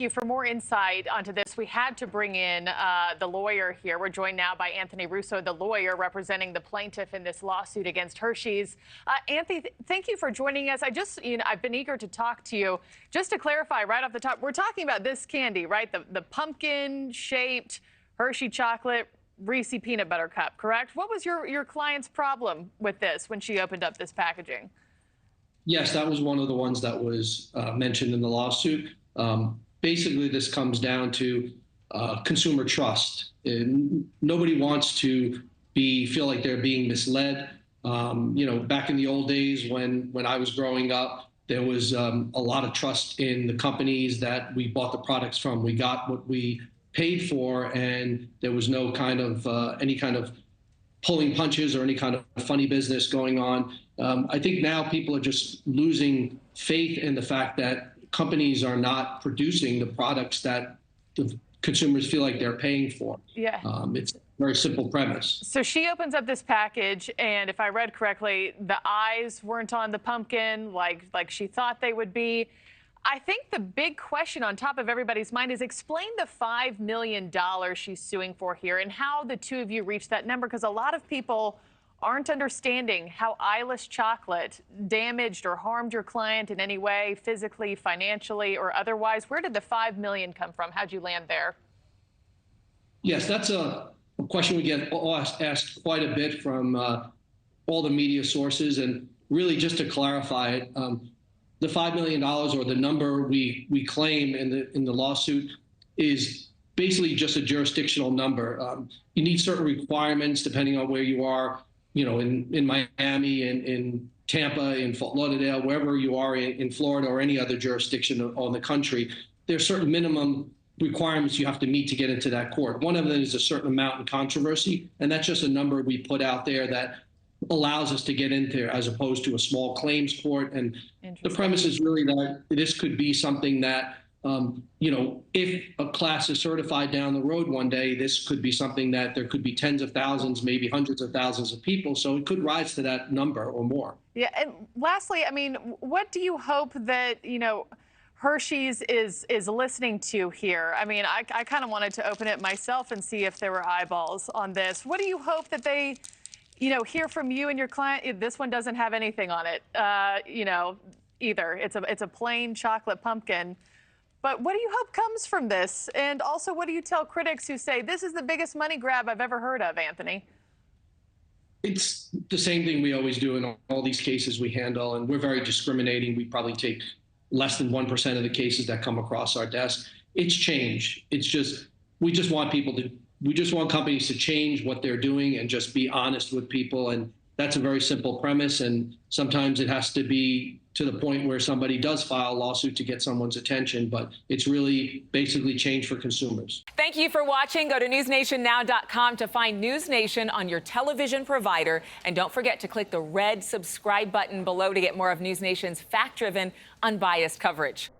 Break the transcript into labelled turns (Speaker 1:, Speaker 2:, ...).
Speaker 1: For more insight onto this, we had to bring in the lawyer here. We're joined now by Anthony Russo, the lawyer representing the plaintiff in this lawsuit against Hershey's. Anthony, thank you for joining us. I've been eager to talk to you. Just to clarify right off the top, we're talking about this candy, right? The pumpkin-shaped Hershey chocolate Reese peanut butter cup, correct? What was your client's problem with this when she opened up this packaging?
Speaker 2: Yes, that was one of the ones that was mentioned in the lawsuit. Basically, this comes down to consumer trust. Nobody wants to feel like they're being misled. Back in the old days when I was growing up, there was a lot of trust in the companies that we bought the products from. We got what we paid for, and there was no kind of any kind of pulling punches or any kind of funny business going on. I think now people are just losing faith in the fact that companies are not producing the products that the consumers feel like they're paying for.
Speaker 1: Yeah.
Speaker 2: It's a very simple premise.
Speaker 1: So she opens up this package, and if I read correctly, the eyes weren't on the pumpkin like she thought they would be. I think the big question on top of everybody's mind is explain the $5 million she's suing for here and how the two of you reached that number, because a lot of people aren't understanding how eyeless chocolate damaged or harmed your client in any way, physically, financially, or otherwise. Where did the $5 million come from? How'd you land there?
Speaker 2: Yes, that's a question we get asked quite a bit from all the media sources. And really, just to clarify it, the $5 million or the number we claim in the lawsuit is basically just a jurisdictional number. You need certain requirements depending on where you are. In Miami, in Tampa, in Fort Lauderdale, wherever you are in Florida or any other jurisdiction on the country, there are certain minimum requirements you have to meet to get into that court. One of them is a certain amount in controversy, and that's just a number we put out there that allows us to get in there as opposed to a small claims court. And the premise is really that this could be something that, if a class is certified down the road one day, this could be something that there could be tens of thousands, maybe hundreds of thousands of people. So it could rise to that number or more.
Speaker 1: Yeah. And lastly, what do you hope that, Hershey's is listening to here? I kind of wanted to open it myself and see if there were eyeballs on this. What do you hope that they, hear from you and your client? This one doesn't have anything on it, either. It's a plain chocolate pumpkin. But what do you hope comes from this? And also, what do you tell critics who say this is the biggest money grab I've ever heard of, Anthony?
Speaker 2: It's the same thing we always do in all these cases we handle, and we're very discriminating. We probably take less than 1% of the cases that come across our desk. It's change. We just want companies to change what they're doing and just be honest with people. And that's a very simple premise. And sometimes it has to be to the point where somebody does file a lawsuit to get someone's attention, but it's really basically change for consumers.
Speaker 3: Thank you for watching. Go to newsnationnow.com to find NewsNation on your television provider. And don't forget to click the red subscribe button below to get more of NewsNation's fact-driven, unbiased coverage.